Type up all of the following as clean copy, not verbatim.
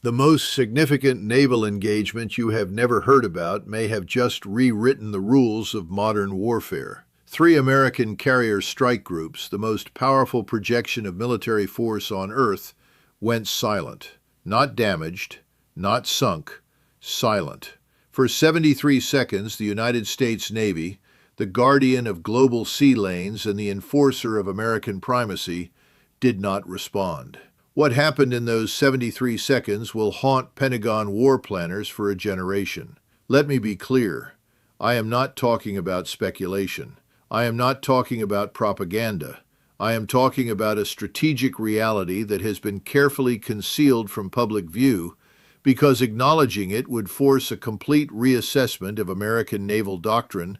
The most significant naval engagement you have never heard about may have just rewritten the rules of modern warfare. Three American carrier strike groups, the most powerful projection of military force on Earth, went silent. Not damaged, not sunk, silent. For 73 seconds, the United States Navy, the guardian of global sea lanes and the enforcer of American primacy, did not respond. What happened in those 73 seconds will haunt Pentagon war planners for a generation. Let me be clear. I am not talking about speculation. I am not talking about propaganda. I am talking about a strategic reality that has been carefully concealed from public view because acknowledging it would force a complete reassessment of American naval doctrine,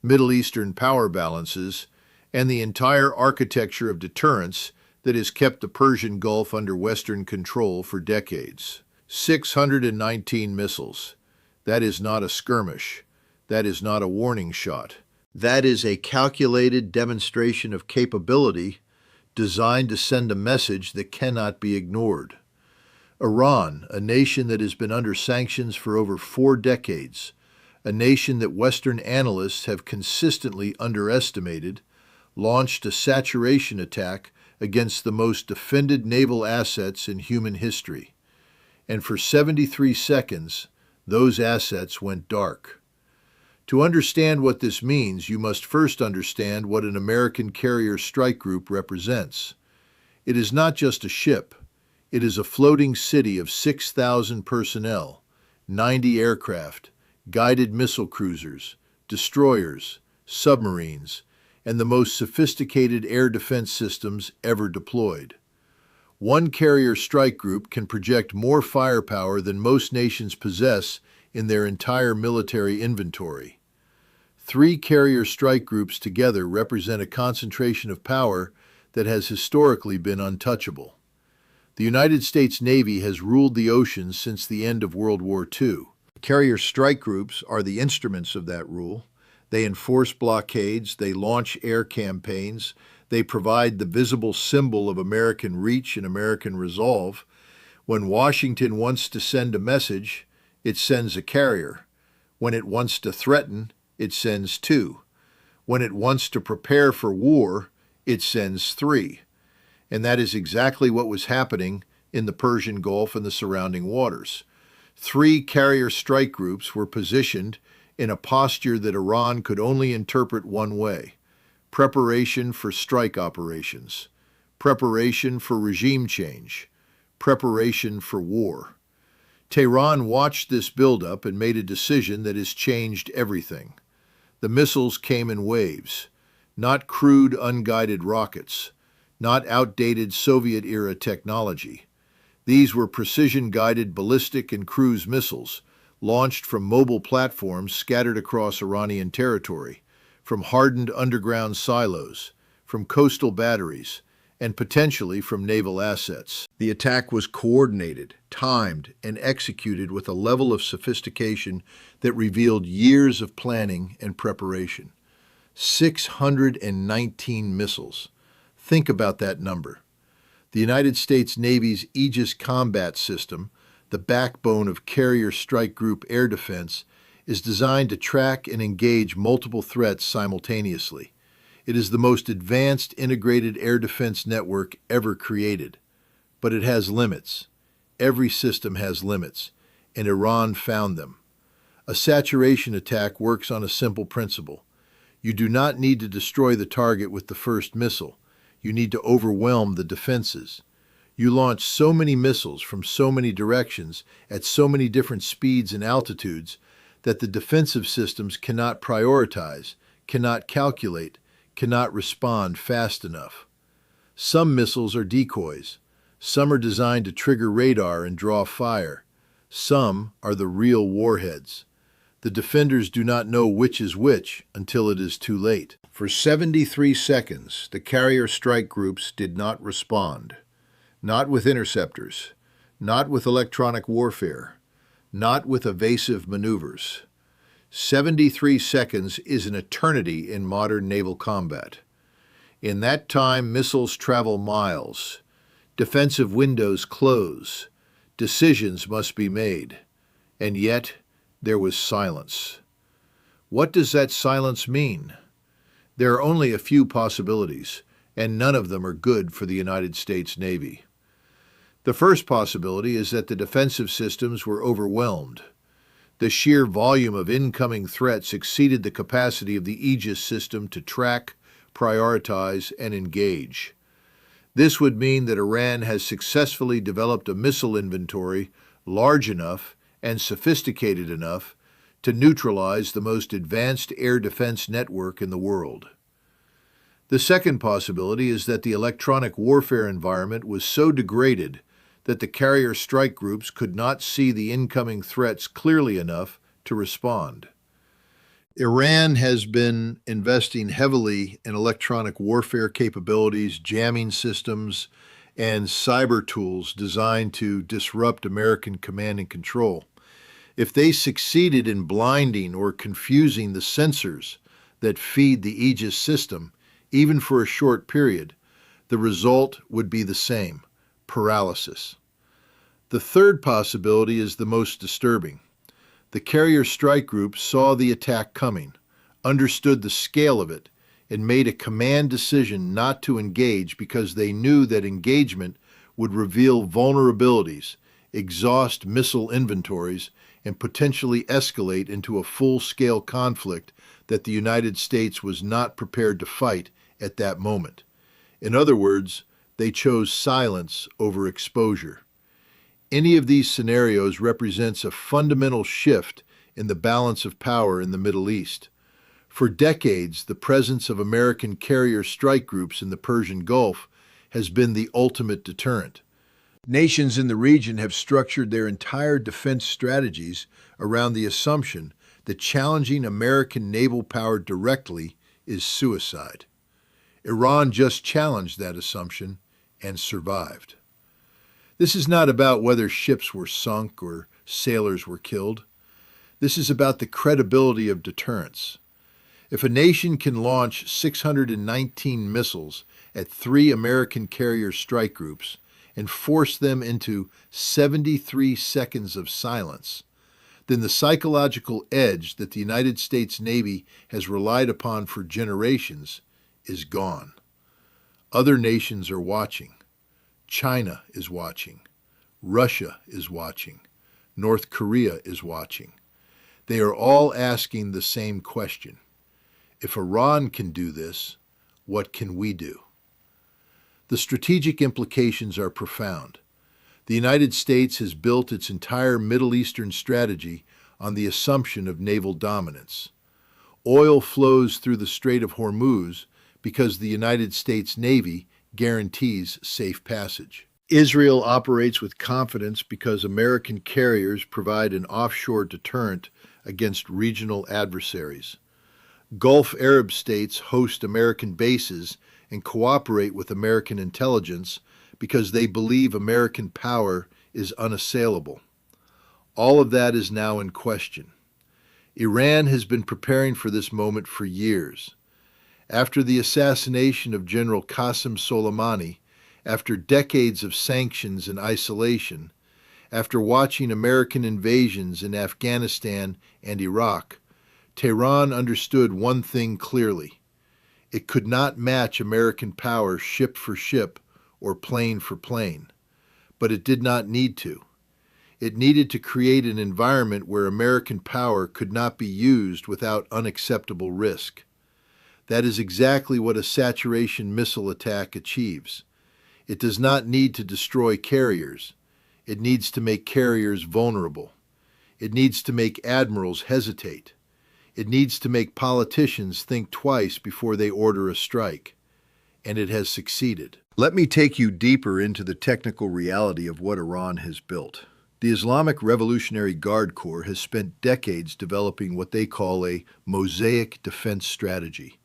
Middle Eastern power balances, and the entire architecture of deterrence that has kept the Persian Gulf under Western control for decades. 619 missiles. That is not a skirmish. That is not a warning shot. That is a calculated demonstration of capability designed to send a message that cannot be ignored. Iran, a nation that has been under sanctions for over 4 decades, a nation that Western analysts have consistently underestimated, launched a saturation attack against the most defended naval assets in human history. And for 73 seconds, those assets went dark. To understand what this means, you must first understand what an American carrier strike group represents. It is not just a ship. It is a floating city of 6,000 personnel, 90 aircraft, guided missile cruisers, destroyers, submarines, and the most sophisticated air defense systems ever deployed. One carrier strike group can project more firepower than most nations possess in their entire military inventory. 3 carrier strike groups together represent a concentration of power that has historically been untouchable. The United States Navy has ruled the oceans since the end of World War II. Carrier strike groups are the instruments of that rule. They enforce blockades, they launch air campaigns, they provide the visible symbol of American reach and American resolve. When Washington wants to send a message, it sends a carrier. When it wants to threaten, it sends 2. When it wants to prepare for war, it sends 3. And that is exactly what was happening in the Persian Gulf and the surrounding waters. 3 carrier strike groups were positioned in a posture that Iran could only interpret one way: preparation for strike operations, preparation for regime change, preparation for war. Tehran watched this buildup and made a decision that has changed everything. The missiles came in waves, not crude, unguided rockets, not outdated Soviet-era technology. These were precision-guided ballistic and cruise missiles, launched from mobile platforms scattered across Iranian territory, from hardened underground silos, from coastal batteries, and potentially from naval assets. The attack was coordinated, timed, and executed with a level of sophistication that revealed years of planning and preparation. 619 missiles. Think about that number. The United States Navy's Aegis Combat System, the backbone of carrier strike group air defense, is designed to track and engage multiple threats simultaneously. It is the most advanced integrated air defense network ever created. But it has limits. Every system has limits, and Iran found them. A saturation attack works on a simple principle. You do not need to destroy the target with the first missile. You need to overwhelm the defenses. You launch so many missiles from so many directions at so many different speeds and altitudes that the defensive systems cannot prioritize, cannot calculate, cannot respond fast enough. Some missiles are decoys. Some are designed to trigger radar and draw fire. Some are the real warheads. The defenders do not know which is which until it is too late. For 73 seconds, the carrier strike groups did not respond. Not with interceptors, not with electronic warfare, not with evasive maneuvers. 73 seconds is an eternity in modern naval combat. In that time, missiles travel miles, defensive windows close, Decisions must be made. And yet, there was silence. What does that silence mean? There are only a few possibilities, and none of them are good for the United States Navy. The first possibility is that the defensive systems were overwhelmed. The sheer volume of incoming threats exceeded the capacity of the Aegis system to track, prioritize, and engage. This would mean that Iran has successfully developed a missile inventory large enough and sophisticated enough to neutralize the most advanced air defense network in the world. The second possibility is that the electronic warfare environment was so degraded that the carrier strike groups could not see the incoming threats clearly enough to respond. Iran has been investing heavily in electronic warfare capabilities, jamming systems, and cyber tools designed to disrupt American command and control. If they succeeded in blinding or confusing the sensors that feed the Aegis system, even for a short period, the result would be the same: paralysis. The third possibility is the most disturbing. The carrier strike group saw the attack coming, understood the scale of it, and made a command decision not to engage because they knew that engagement would reveal vulnerabilities, exhaust missile inventories, and potentially escalate into a full-scale conflict that the United States was not prepared to fight at that moment. In other words, they chose silence over exposure. Any of these scenarios represents a fundamental shift in the balance of power in the Middle East. For decades, the presence of American carrier strike groups in the Persian Gulf has been the ultimate deterrent. Nations in the region have structured their entire defense strategies around the assumption that challenging American naval power directly is suicide. Iran just challenged that assumption and survived. This is not about whether ships were sunk or sailors were killed. This is about the credibility of deterrence. If a nation can launch 619 missiles at 3 American carrier strike groups and force them into 73 seconds of silence, then the psychological edge that the United States Navy has relied upon for generations is gone. Other nations are watching. China is watching. Russia is watching. North Korea is watching. They are all asking the same question. If Iran can do this, what can we do? The strategic implications are profound. The United States has built its entire Middle Eastern strategy on the assumption of naval dominance. Oil flows through the Strait of Hormuz because the United States Navy guarantees safe passage. Israel operates with confidence because American carriers provide an offshore deterrent against regional adversaries. Gulf Arab states host American bases and cooperate with American intelligence because they believe American power is unassailable. All of that is now in question. Iran has been preparing for this moment for years. After the assassination of General Qasem Soleimani, after decades of sanctions and isolation, after watching American invasions in Afghanistan and Iraq, Tehran understood one thing clearly. It could not match American power ship for ship or plane for plane, but it did not need to. It needed to create an environment where American power could not be used without unacceptable risk. That is exactly what a saturation missile attack achieves. It does not need to destroy carriers. It needs to make carriers vulnerable. It needs to make admirals hesitate. It needs to make politicians think twice before they order a strike. And it has succeeded. Let me take you deeper into the technical reality of what Iran has built. The Islamic Revolutionary Guard Corps has spent decades developing what they call a mosaic defense strategy.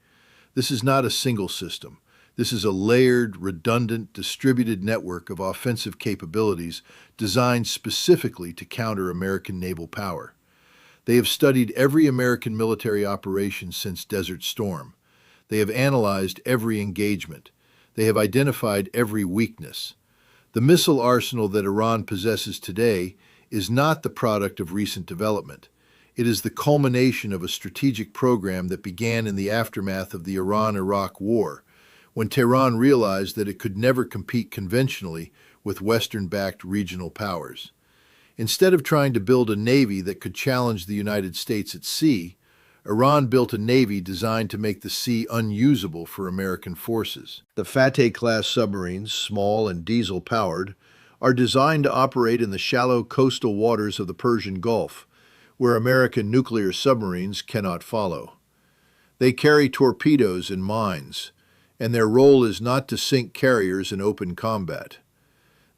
This is not a single system. This is a layered, redundant, distributed network of offensive capabilities designed specifically to counter American naval power. They have studied every American military operation since Desert Storm. They have analyzed every engagement. They have identified every weakness. The missile arsenal that Iran possesses today is not the product of recent development. It is the culmination of a strategic program that began in the aftermath of the Iran-Iraq War, when Tehran realized that it could never compete conventionally with Western-backed regional powers. Instead of trying to build a navy that could challenge the United States at sea, Iran built a navy designed to make the sea unusable for American forces. The Fateh-class submarines, small and diesel-powered, are designed to operate in the shallow coastal waters of the Persian Gulf, where American nuclear submarines cannot follow. They carry torpedoes and mines, and their role is not to sink carriers in open combat.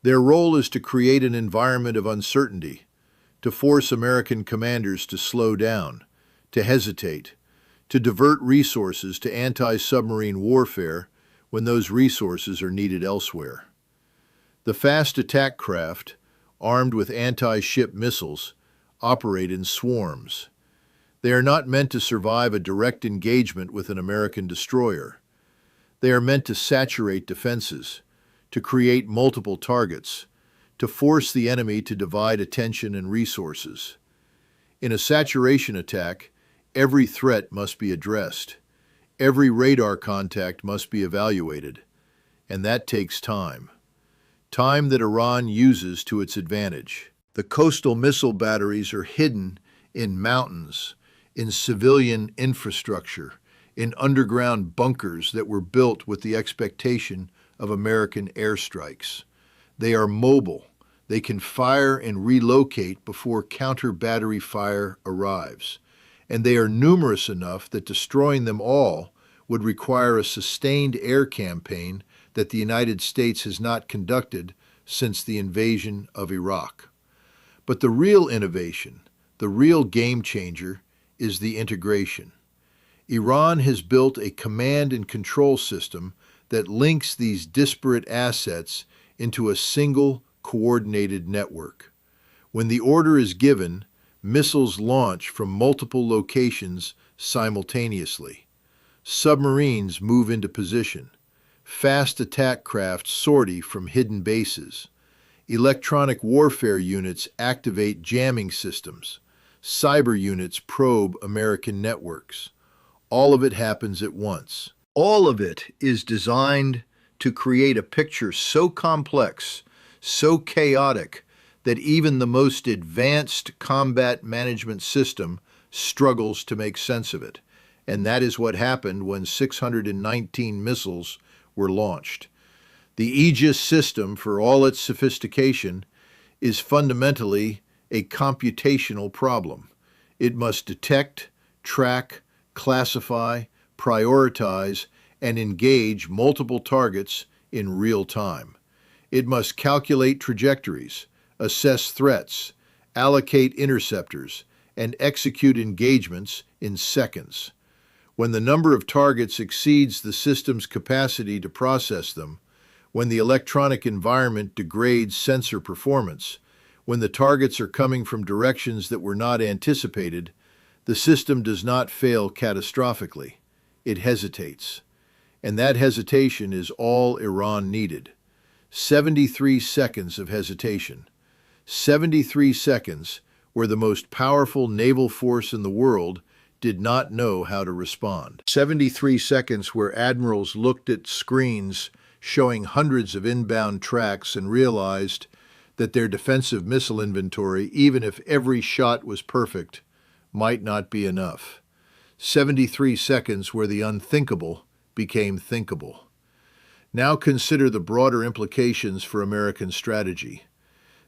Their role is to create an environment of uncertainty, to force American commanders to slow down, to hesitate, to divert resources to anti-submarine warfare when those resources are needed elsewhere. The fast attack craft, armed with anti-ship missiles, operate in swarms. They are not meant to survive a direct engagement with an American destroyer. They are meant to saturate defenses, to create multiple targets, to force the enemy to divide attention and resources. In a saturation attack, every threat must be addressed. Every radar contact must be evaluated, and that takes time. Time that Iran uses to its advantage. The coastal missile batteries are hidden in mountains, in civilian infrastructure, in underground bunkers that were built with the expectation of American airstrikes. They are mobile. They can fire and relocate before counter-battery fire arrives. And they are numerous enough that destroying them all would require a sustained air campaign that the United States has not conducted since the invasion of Iraq. But the real innovation, the real game changer, is the integration. Iran has built a command and control system that links these disparate assets into a single coordinated network. When the order is given, missiles launch from multiple locations simultaneously. Submarines move into position. Fast attack craft sortie from hidden bases. Electronic warfare units activate jamming systems. Cyber units probe American networks. All of it happens at once. All of it is designed to create a picture so complex, so chaotic, that even the most advanced combat management system struggles to make sense of it. And that is what happened when 619 missiles were launched. The Aegis system, for all its sophistication, is fundamentally a computational problem. It must detect, track, classify, prioritize, and engage multiple targets in real time. It must calculate trajectories, assess threats, allocate interceptors, and execute engagements in seconds. When the number of targets exceeds the system's capacity to process them, when the electronic environment degrades sensor performance, when the targets are coming from directions that were not anticipated, the system does not fail catastrophically. It hesitates. And that hesitation is all Iran needed. 73 seconds of hesitation. 73 seconds where the most powerful naval force in the world did not know how to respond. 73 seconds where admirals looked at screens showing hundreds of inbound tracks and realized that their defensive missile inventory, even if every shot was perfect, might not be enough. 73 seconds where the unthinkable became thinkable. Now consider the broader implications for American strategy.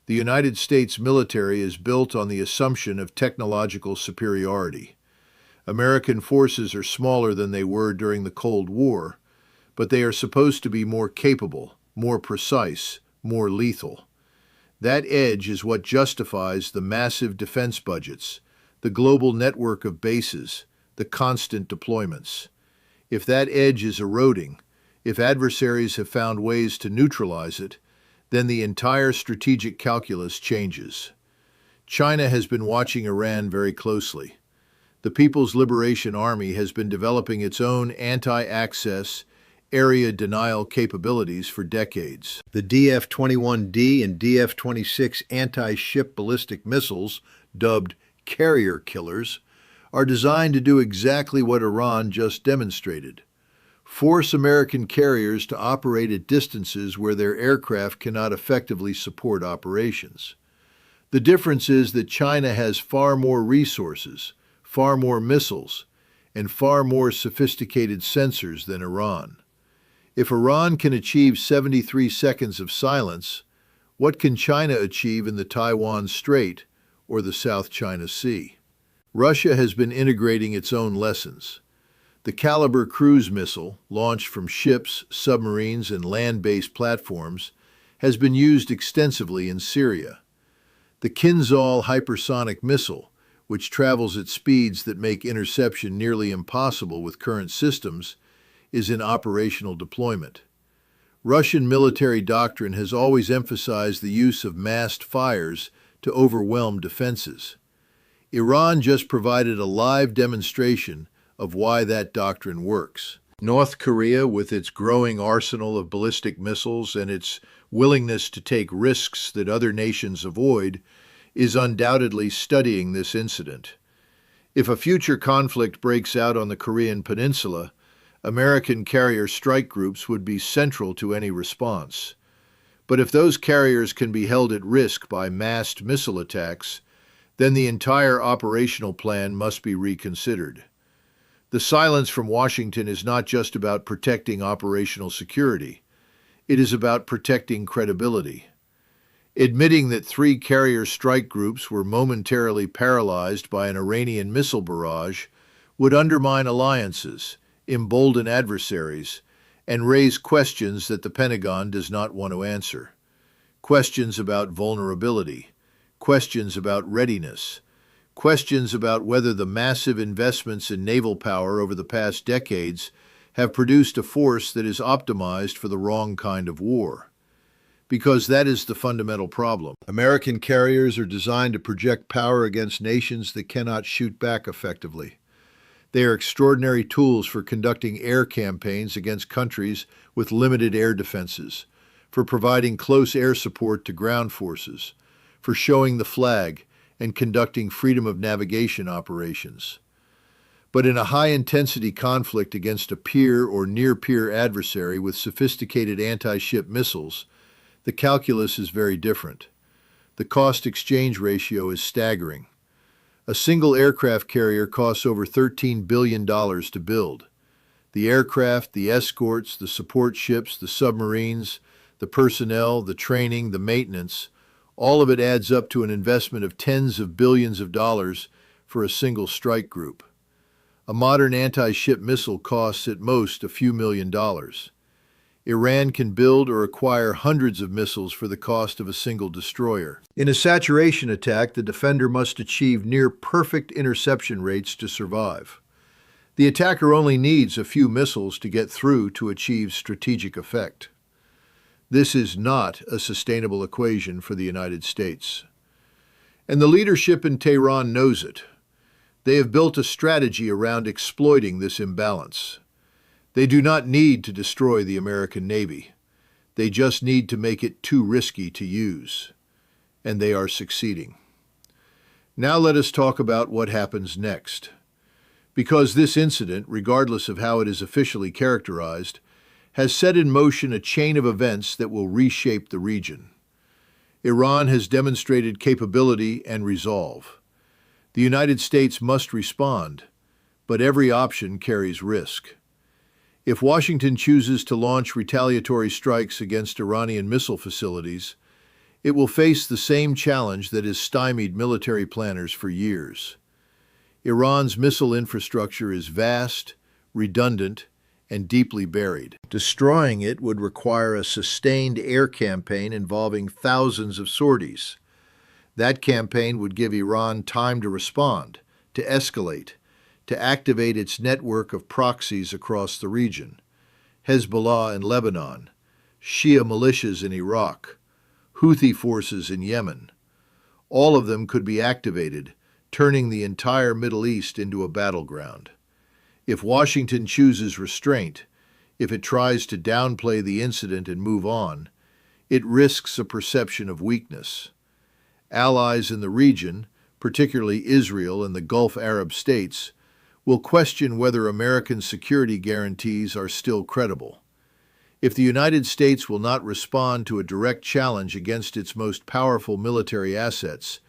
The United States military is built on the assumption of technological superiority. American forces are smaller than they were during the Cold War, but they are supposed to be more capable, more precise, more lethal. That edge is what justifies the massive defense budgets, the global network of bases, the constant deployments. If that edge is eroding, if adversaries have found ways to neutralize it, then the entire strategic calculus changes. China has been watching Iran very closely. The People's Liberation Army has been developing its own anti-access, area denial capabilities for decades. The DF-21D and DF-26 anti-ship ballistic missiles, dubbed carrier killers, are designed to do exactly what Iran just demonstrated: force American carriers to operate at distances where their aircraft cannot effectively support operations. The difference is that China has far more resources, far more missiles, and far more sophisticated sensors than Iran. If Iran can achieve 73 seconds of silence, what can China achieve in the Taiwan Strait or the South China Sea? Russia has been integrating its own lessons. The Caliber cruise missile, launched from ships, submarines, and land-based platforms, has been used extensively in Syria. The Kinzhal hypersonic missile, which travels at speeds that make interception nearly impossible with current systems, is in operational deployment. Russian military doctrine has always emphasized the use of massed fires to overwhelm defenses. Iran just provided a live demonstration of why that doctrine works. North Korea, with its growing arsenal of ballistic missiles and its willingness to take risks that other nations avoid, is undoubtedly studying this incident. If a future conflict breaks out on the Korean Peninsula, American carrier strike groups would be central to any response. But if those carriers can be held at risk by massed missile attacks, then the entire operational plan must be reconsidered. The silence from Washington is not just about protecting operational security. It is about protecting credibility. Admitting that 3 carrier strike groups were momentarily paralyzed by an Iranian missile barrage would undermine alliances, embolden adversaries, and raise questions that the Pentagon does not want to answer. Questions about vulnerability, questions about readiness, questions about whether the massive investments in naval power over the past decades have produced a force that is optimized for the wrong kind of war. Because that is the fundamental problem. American carriers are designed to project power against nations that cannot shoot back effectively. They are extraordinary tools for conducting air campaigns against countries with limited air defenses, for providing close air support to ground forces, for showing the flag and conducting freedom of navigation operations. But in a high-intensity conflict against a peer or near-peer adversary with sophisticated anti-ship missiles, the calculus is very different. The cost-exchange ratio is staggering. A single aircraft carrier costs over $13 billion to build. The aircraft, the escorts, the support ships, the submarines, the personnel, the training, the maintenance, all of it adds up to an investment of tens of billions of dollars for a single strike group. A modern anti-ship missile costs at most a few $1,000,000. Iran can build or acquire hundreds of missiles for the cost of a single destroyer. In a saturation attack, the defender must achieve near-perfect interception rates to survive. The attacker only needs a few missiles to get through to achieve strategic effect. This is not a sustainable equation for the United States. And the leadership in Tehran knows it. They have built a strategy around exploiting this imbalance. They do not need to destroy the American Navy. They just need to make it too risky to use. And they are succeeding. Now let us talk about what happens next. Because this incident, regardless of how it is officially characterized, has set in motion a chain of events that will reshape the region. Iran has demonstrated capability and resolve. The United States must respond, but every option carries risk. If Washington chooses to launch retaliatory strikes against Iranian missile facilities, it will face the same challenge that has stymied military planners for years. Iran's missile infrastructure is vast, redundant, and deeply buried. Destroying it would require a sustained air campaign involving thousands of sorties. That campaign would give Iran time to respond, to escalate, to activate its network of proxies across the region: Hezbollah in Lebanon, Shia militias in Iraq, Houthi forces in Yemen. All of them could be activated, turning the entire Middle East into a battleground. If Washington chooses restraint, If it tries to downplay the incident and move on, it risks a perception of weakness. Allies in the region, particularly Israel and the Gulf Arab states, will question whether American security guarantees are still credible. If the United States will not respond to a direct challenge against its most powerful military assets,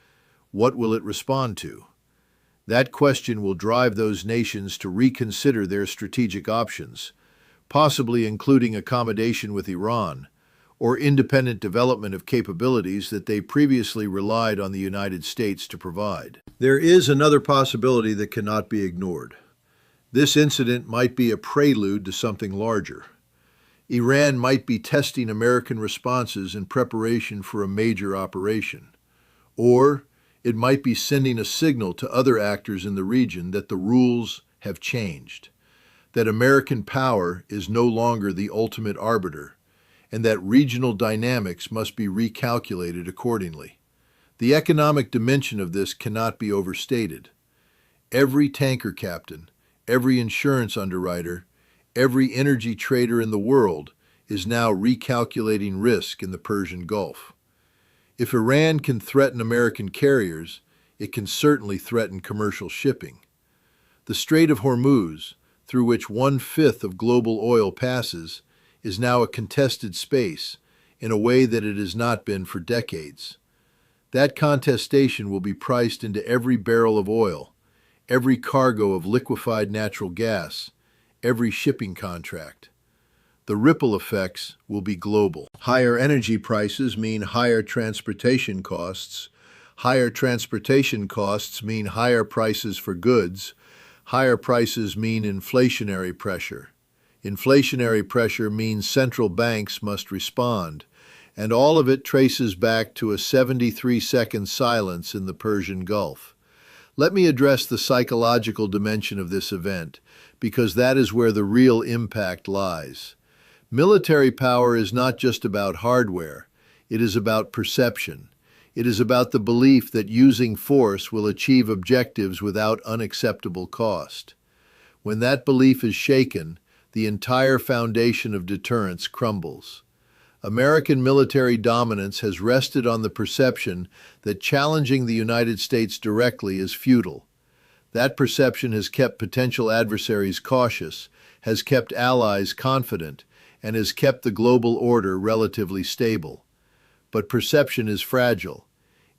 what will it respond to? That question will drive those nations to reconsider their strategic options, possibly including accommodation with Iran, or independent development of capabilities that they previously relied on the United States to provide. There is another possibility that cannot be ignored. This incident might be a prelude to something larger. Iran might be testing American responses in preparation for a major operation. Or it might be sending a signal to other actors in the region that the rules have changed, that American power is no longer the ultimate arbiter, and that regional dynamics must be recalculated accordingly. The economic dimension of this cannot be overstated. Every tanker captain, every insurance underwriter, every energy trader in the world is now recalculating risk in the Persian Gulf. If Iran can threaten American carriers, it can certainly threaten commercial shipping. The Strait of Hormuz, through which 1/5 of global oil passes, is now a contested space in a way that it has not been for decades. That contestation will be priced into every barrel of oil, every cargo of liquefied natural gas, every shipping contract. The ripple effects will be global. Higher energy prices mean higher transportation costs. Higher transportation costs mean higher prices for goods. Higher prices mean inflationary pressure. Inflationary pressure means central banks must respond, and all of it traces back to a 73-second silence in the Persian Gulf. Let me address the psychological dimension of this event, because that is where the real impact lies. Military power is not just about hardware, it is about perception. It is about the belief that using force will achieve objectives without unacceptable cost. When that belief is shaken, the entire foundation of deterrence crumbles. American military dominance has rested on the perception that challenging the United States directly is futile. That perception has kept potential adversaries cautious, has kept allies confident, and has kept the global order relatively stable. But perception is fragile.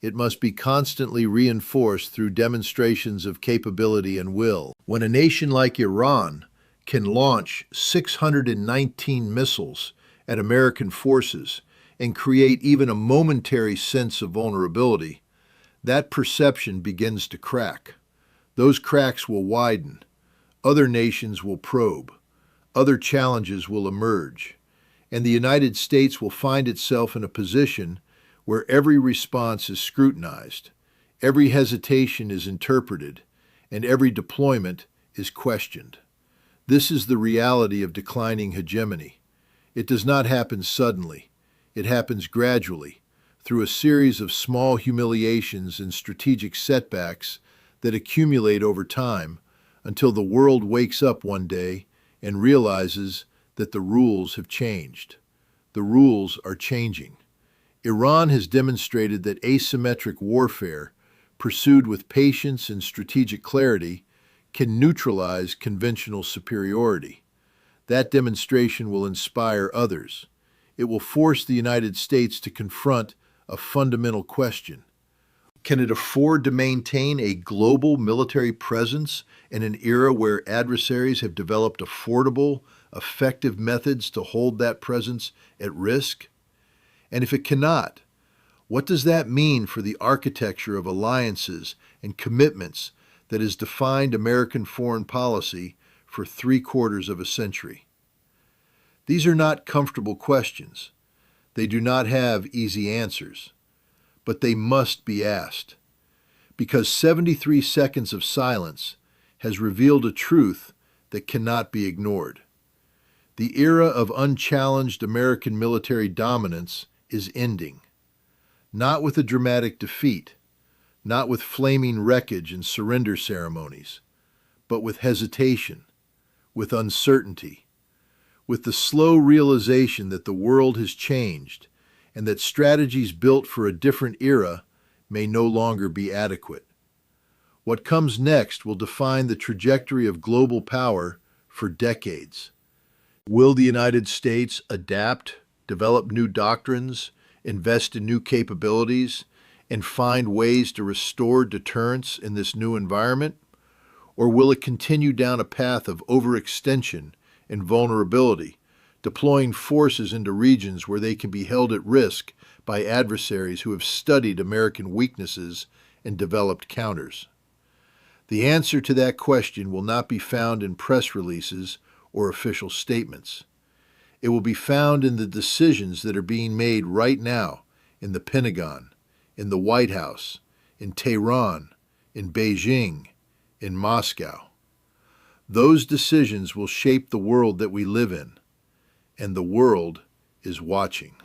It must be constantly reinforced through demonstrations of capability and will. When a nation like Iran can launch 619 missiles at American forces and create even a momentary sense of vulnerability, that perception begins to crack. Those cracks will widen. Other nations will probe. Other challenges will emerge. And the United States will find itself in a position where every response is scrutinized, every hesitation is interpreted, and every deployment is questioned. This is the reality of declining hegemony. It does not happen suddenly. It happens gradually, through a series of small humiliations and strategic setbacks that accumulate over time until the world wakes up one day and realizes that the rules have changed. The rules are changing. Iran has demonstrated that asymmetric warfare, pursued with patience and strategic clarity, can neutralize conventional superiority. That demonstration will inspire others. It will force the United States to confront a fundamental question. Can it afford to maintain a global military presence in an era where adversaries have developed affordable, effective methods to hold that presence at risk? And if it cannot, what does that mean for the architecture of alliances and commitments that has defined American foreign policy for 3/4 of a century? These are not comfortable questions. They do not have easy answers, but they must be asked, because 73 seconds of silence has revealed a truth that cannot be ignored. The era of unchallenged American military dominance is ending, not with a dramatic defeat, not with flaming wreckage and surrender ceremonies, but with hesitation, with uncertainty, with the slow realization that the world has changed and that strategies built for a different era may no longer be adequate. What comes next will define the trajectory of global power for decades. Will the United States adapt, develop new doctrines, invest in new capabilities, and find ways to restore deterrence in this new environment? Or will it continue down a path of overextension and vulnerability, deploying forces into regions where they can be held at risk by adversaries who have studied American weaknesses and developed counters? The answer to that question will not be found in press releases or official statements. It will be found in the decisions that are being made right now in the Pentagon, in the White House, in Tehran, in Beijing, in Moscow. Those decisions will shape the world that we live in, and the world is watching.